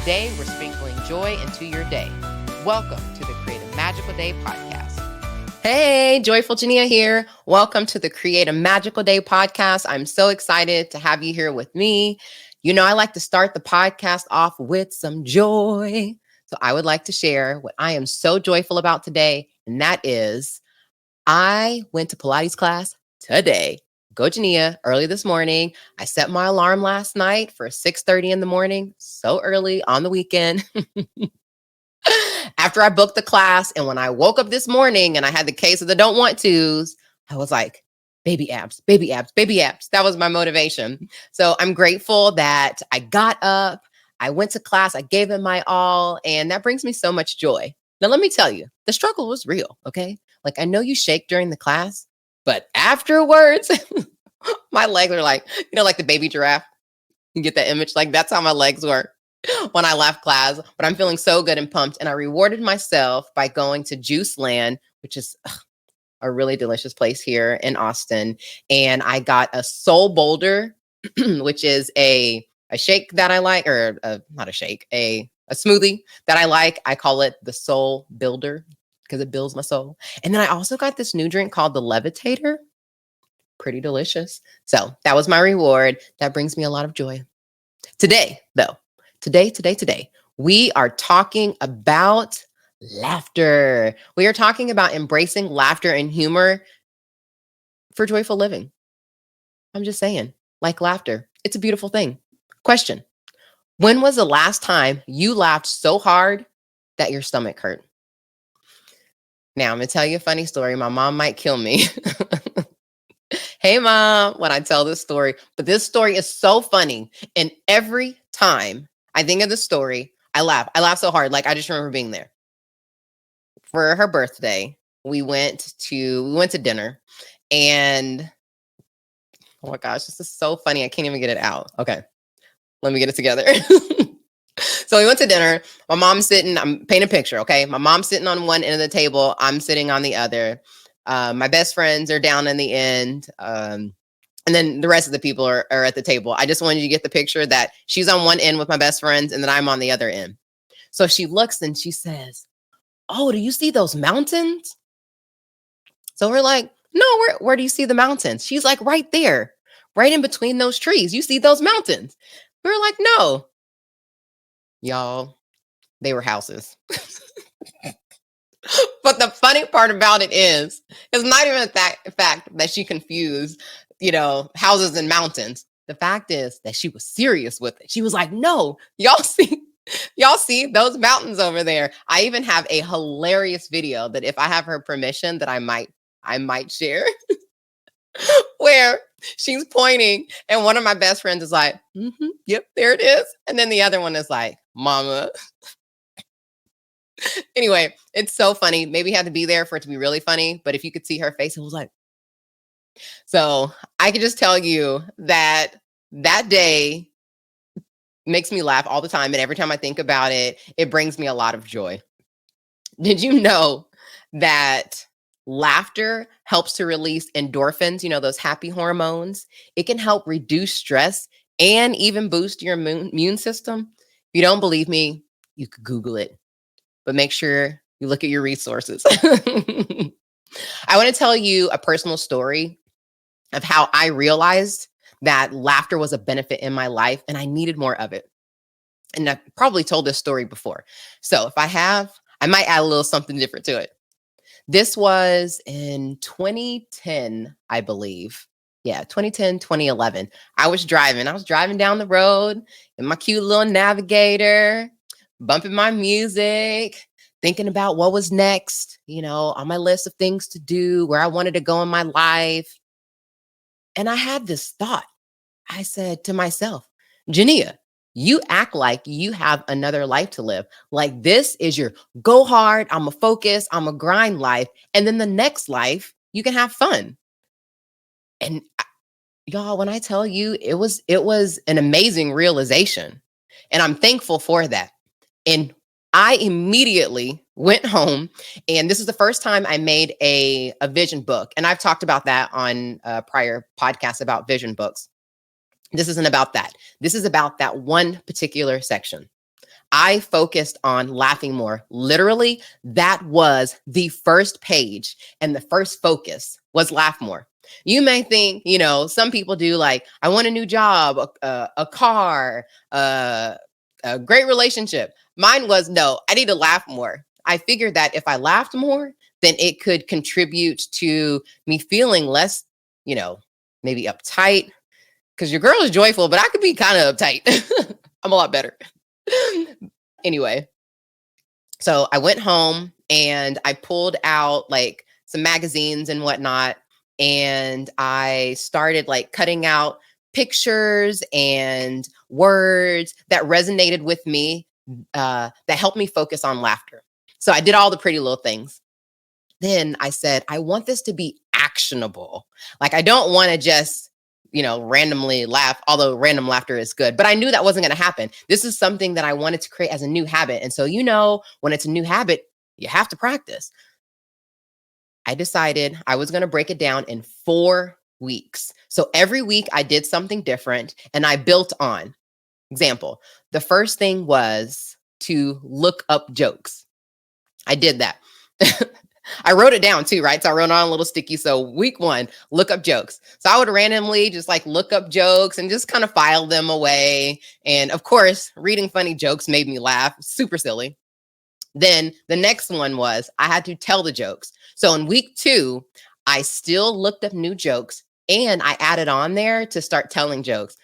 Today, we're sprinkling joy into your day. Welcome to the Create a Magical Day podcast. Hey, Joyful Jania here. Welcome to the Create a Magical Day podcast. I'm so excited to have you here with me. You know, I like to start the podcast off with some joy. So I would like to share what I am so joyful about today, and that is I went to Pilates class today. Go Jania, early this morning. I set my alarm last night for 6:30 in the morning, so early on the weekend. After I booked the class, and when I woke up this morning and I had the case of the don't want tos, I was like, baby abs, baby abs, baby abs. That was my motivation. So I'm grateful that I got up, I went to class, I gave it my all, and that brings me so much joy. Now, let me tell you, the struggle was real, okay? Like, I know you shake during the class, but afterwards, my legs are like, like the baby giraffe. You get that image? Like, that's how my legs were when I left class. But I'm feeling so good and pumped. And I rewarded myself by going to Juice Land, which is a really delicious place here in Austin. And I got a Soul Boulder, which is a shake that I like, or not a shake, a smoothie that I like. I call it the Soul Builder because it builds my soul. And then I also got this new drink called the Levitator. Pretty delicious. So that was my reward. That brings me a lot of joy. Today, though, today, we are talking about laughter. We are talking about embracing laughter and humor for joyful living. I'm just saying, like laughter, it's a beautiful thing. Question: when was the last time you laughed so hard that your stomach hurt? Now, I'm going to tell you a funny story. My mom might kill me. Hey, Mom, when I tell this story, but this story is so funny. And every time I think of the story, I laugh. I laugh so hard. Like, I just remember being there. For her birthday, we went to dinner, and oh my gosh, this is so funny. I can't even get it out. Okay, let me get it together. So we went to dinner. My mom's sitting, I'm painting a picture, okay? My mom's sitting on one end of the table. I'm sitting on the other. My best friends are down in the end. And then the rest of the people are at the table. I just wanted you to get the picture that she's on one end with my best friends, and then I'm on the other end. So she looks and she says, "Oh, do you see those mountains?" So we're like, "No, where do you see the mountains?" She's like, "Right there, right in between those trees. You see those mountains?" We're like, "No." Y'all, they were houses. But the funny part about it is, it's not even the fact that she confused, houses and mountains. The fact is that she was serious with it. She was like, "No, y'all see those mountains over there." I even have a hilarious video that if I have her permission that I might share where she's pointing and one of my best friends is like, "Yep, there it is." And then the other one is like, "Mama." Anyway, it's so funny. Maybe you had to be there for it to be really funny, but if you could see her face, it was like, so I can just tell you that day makes me laugh all the time. And every time I think about it, it brings me a lot of joy. Did you know that laughter helps to release endorphins, those happy hormones? It can help reduce stress and even boost your immune system. If you don't believe me, you could Google it, but make sure you look at your resources. I want to tell you a personal story of how I realized that laughter was a benefit in my life and I needed more of it. And I've probably told this story before. So if I have, I might add a little something different to it. This was in 2010, I believe. Yeah, 2010, 2011. I was driving down the road in my cute little Navigator, bumping my music, thinking about what was next, on my list of things to do, where I wanted to go in my life. And I had this thought. I said to myself, "Jania, you act like you have another life to live. Like this is your go hard, I'm a focus, I'm a grind life. And then the next life, you can have fun." And y'all, when I tell you, it was an amazing realization. And I'm thankful for that. And I immediately went home, and this is the first time I made a vision book. And I've talked about that on prior podcasts about vision books. This isn't about that. This is about that one particular section. I focused on laughing more. Literally, that was the first page, and the first focus was laugh more. You may think, some people do like, I want a new job, a car, a great relationship. Mine was, no, I need to laugh more. I figured that if I laughed more, then it could contribute to me feeling less, you know, maybe uptight. Because your girl is joyful, but I could be kind of uptight. I'm a lot better. Anyway, so I went home and I pulled out like some magazines and whatnot. And I started like cutting out pictures and words that resonated with me, that helped me focus on laughter. So I did all the pretty little things. Then I said, I want this to be actionable. Like, I don't want to just, randomly laugh, although random laughter is good. But I knew that wasn't going to happen. This is something that I wanted to create as a new habit. And so, when it's a new habit, you have to practice. I decided I was going to break it down in 4 weeks. So every week I did something different and I built on. Example, the first thing was to look up jokes. I did that. I wrote it down too, right? So I wrote on a little sticky. So week 1, look up jokes. So I would randomly just like look up jokes and just kind of file them away. And of course, reading funny jokes made me laugh. Super silly. Then the next one was I had to tell the jokes. So in week 2, I still looked up new jokes and I added on there to start telling jokes.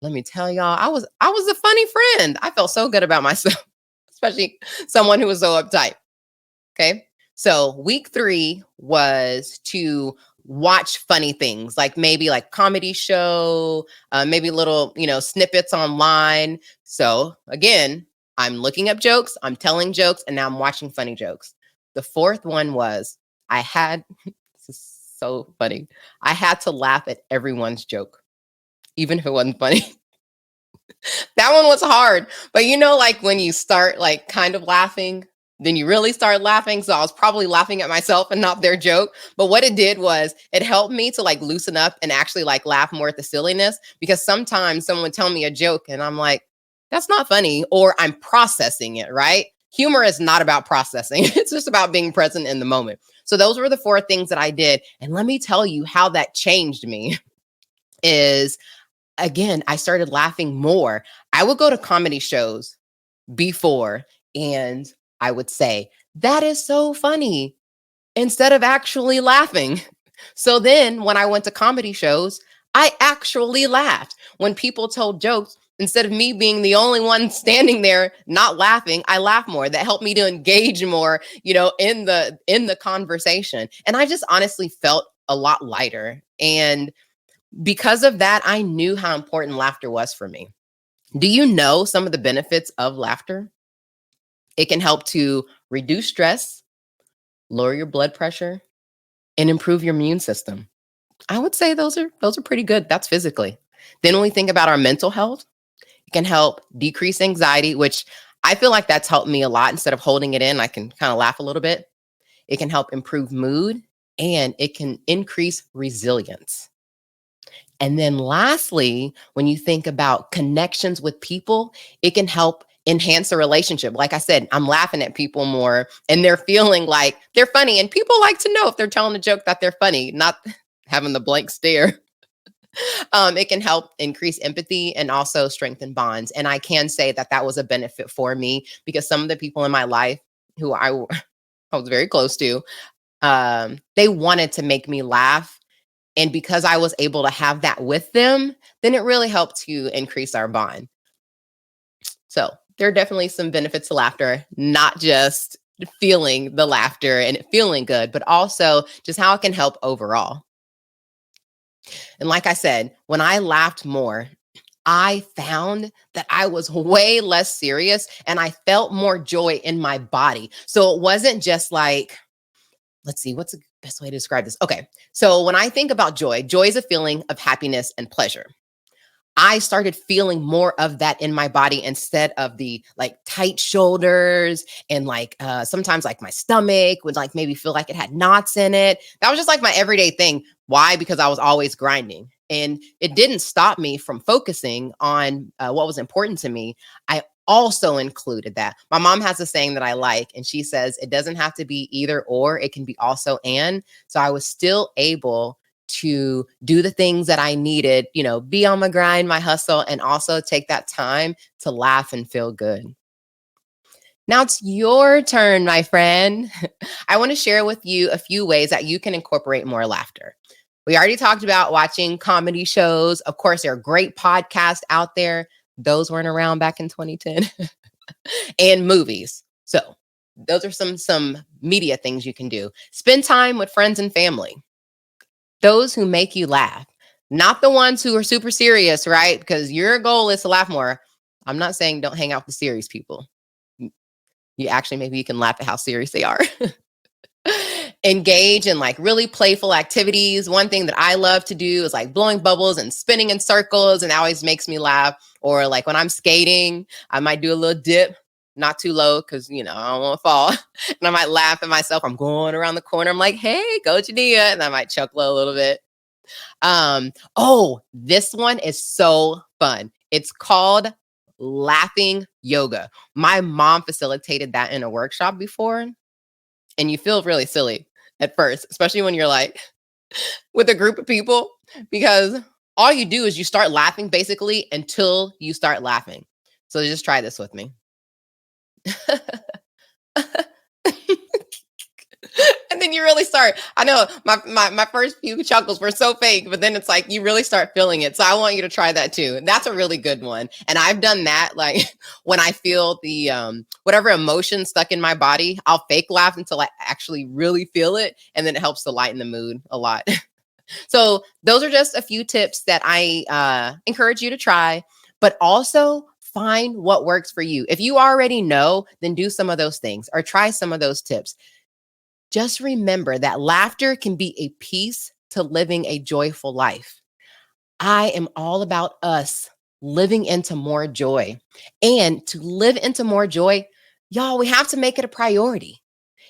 Let me tell y'all, I was a funny friend. I felt so good about myself, especially someone who was so uptight. Okay. So week 3 was to watch funny things, like maybe like comedy show, maybe little, snippets online. So again, I'm looking up jokes, I'm telling jokes, and now I'm watching funny jokes. The fourth one was I had, this is so funny. I had to laugh at everyone's joke, even if it wasn't funny. That one was hard. But like when you start like kind of laughing, then you really start laughing. So I was probably laughing at myself and not their joke. But what it did was it helped me to like loosen up and actually like laugh more at the silliness, because sometimes someone would tell me a joke and I'm like, that's not funny, or I'm processing it, right? Humor is not about processing. It's just about being present in the moment. So those were the 4 things that I did. And let me tell you how that changed me is, again, I started laughing more. I would go to comedy shows before and I would say, that is so funny, instead of actually laughing. So then when I went to comedy shows, I actually laughed. When people told jokes, instead of me being the only one standing there not laughing, I laughed more. That helped me to engage more, in the conversation. And I just honestly felt a lot lighter. And because of that, I knew how important laughter was for me. Do you know some of the benefits of laughter? It can help to reduce stress, lower your blood pressure, and improve your immune system. I would say those are pretty good. That's physically. Then when we think about our mental health, it can help decrease anxiety, which I feel like that's helped me a lot. Instead of holding it in, I can kind of laugh a little bit. It can help improve mood and it can increase resilience. And then lastly, when you think about connections with people, it can help enhance a relationship. Like I said, I'm laughing at people more and they're feeling like they're funny. And people like to know if they're telling a joke that they're funny, not having the blank stare. It can help increase empathy and also strengthen bonds. And I can say that that was a benefit for me, because some of the people in my life who I was very close to, they wanted to make me laugh. And because I was able to have that with them, then it really helped to increase our bond. So there are definitely some benefits to laughter, not just feeling the laughter and it feeling good, but also just how it can help overall. And like I said, when I laughed more, I found that I was way less serious and I felt more joy in my body. So it wasn't just like, let's see, what's the best way to describe this? Okay. So when I think about joy, joy is a feeling of happiness and pleasure. I started feeling more of that in my body instead of the like tight shoulders and like sometimes like my stomach would like maybe feel like it had knots in it. That was just like my everyday thing. Why? Because I was always grinding. And it didn't stop me from focusing on what was important to me. I also included that. My mom has a saying that I like, and she says it doesn't have to be either or, it can be also and. So I was still able to do the things that I needed, be on my grind, my hustle, and also take that time to laugh and feel good. Now it's your turn, my friend. I want to share with you a few ways that you can incorporate more laughter. We already talked about watching comedy shows. Of course, there are great podcasts out there. Those weren't around back in 2010. And movies. So those are some media things you can do. Spend time with friends and family. Those who make you laugh, not the ones who are super serious, right? Because your goal is to laugh more. I'm not saying don't hang out with the serious people. You actually, maybe you can laugh at how serious they are. Engage in like really playful activities. One thing that I love to do is like blowing bubbles and spinning in circles, and that always makes me laugh. Or like when I'm skating, I might do a little dip, not too low because I don't want to fall. And I might laugh at myself. I'm going around the corner. I'm like, hey, go Jania. And I might chuckle a little bit. This one is so fun. It's called laughing yoga. My mom facilitated that in a workshop before. And you feel really silly at first, especially when you're like with a group of people, because all you do is you start laughing basically until you start laughing. So just try this with me. And then you really start. I know my first few chuckles were so fake, but then it's like you really start feeling it. So I want you to try that too. That's a really good one. And I've done that like when I feel the whatever emotion stuck in my body, I'll fake laugh until I actually really feel it. And then it helps to lighten the mood a lot. So those are just a few tips that I encourage you to try, but also find what works for you. If you already know, then do some of those things or try some of those tips. Just remember that laughter can be a piece to living a joyful life. I am all about us living into more joy. And to live into more joy, y'all, we have to make it a priority.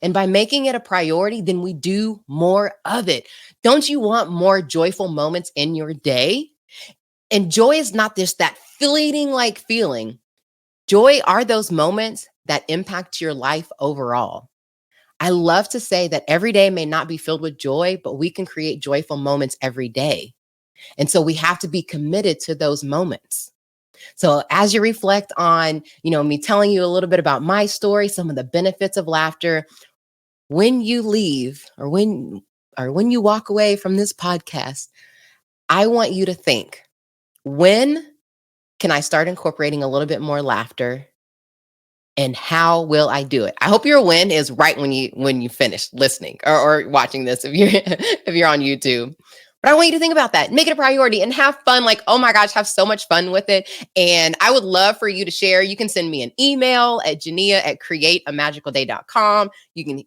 And by making it a priority, then we do more of it. Don't you want more joyful moments in your day? And joy is not just that fleeting like feeling. Joy are those moments that impact your life overall. I love to say that every day may not be filled with joy, but we can create joyful moments every day. And so we have to be committed to those moments. So as you reflect on, me telling you a little bit about my story, some of the benefits of laughter, when you leave or when you walk away from this podcast, I want you to think, when can I start incorporating a little bit more laughter? And how will I do it? I hope your win is right when you finish listening or watching this if you're on YouTube. But I want you to think about that. Make it a priority and have fun. Like, oh my gosh, have so much fun with it. And I would love for you to share. You can send me an email at jania@createamagicalday.com. You can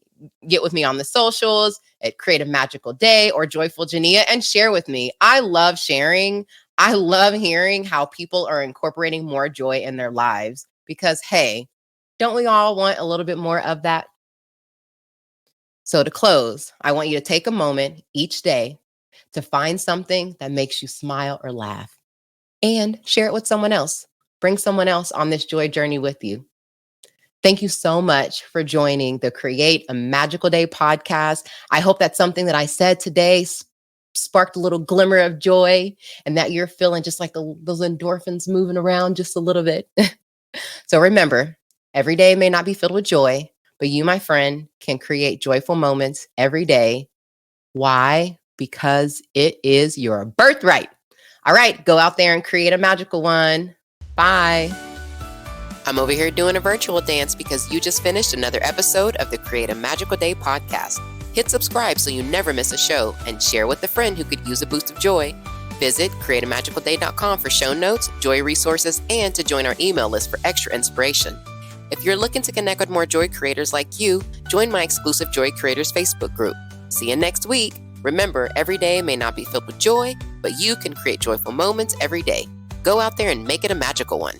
get with me on the socials at Create a Magical Day or Joyful Jania and share with me. I love sharing. I love hearing how people are incorporating more joy in their lives because, hey, don't we all want a little bit more of that? So to close, I want you to take a moment each day to find something that makes you smile or laugh and share it with someone else. Bring someone else on this joy journey with you. Thank you so much for joining the Create a Magical Day podcast. I hope that something that I said today sparked a little glimmer of joy and that you're feeling just like those endorphins moving around just a little bit. So remember, every day may not be filled with joy, but you, my friend, can create joyful moments every day. Why? Because it is your birthright. All right, go out there and create a magical one. Bye. I'm over here doing a virtual dance because you just finished another episode of the Create a Magical Day podcast. Hit subscribe so you never miss a show and share with a friend who could use a boost of joy. Visit createamagicalday.com for show notes, joy resources, and to join our email list for extra inspiration. If you're looking to connect with more joy creators like you, join my exclusive Joy Creators Facebook group. See you next week. Remember, every day may not be filled with joy, but you can create joyful moments every day. Go out there and make it a magical one.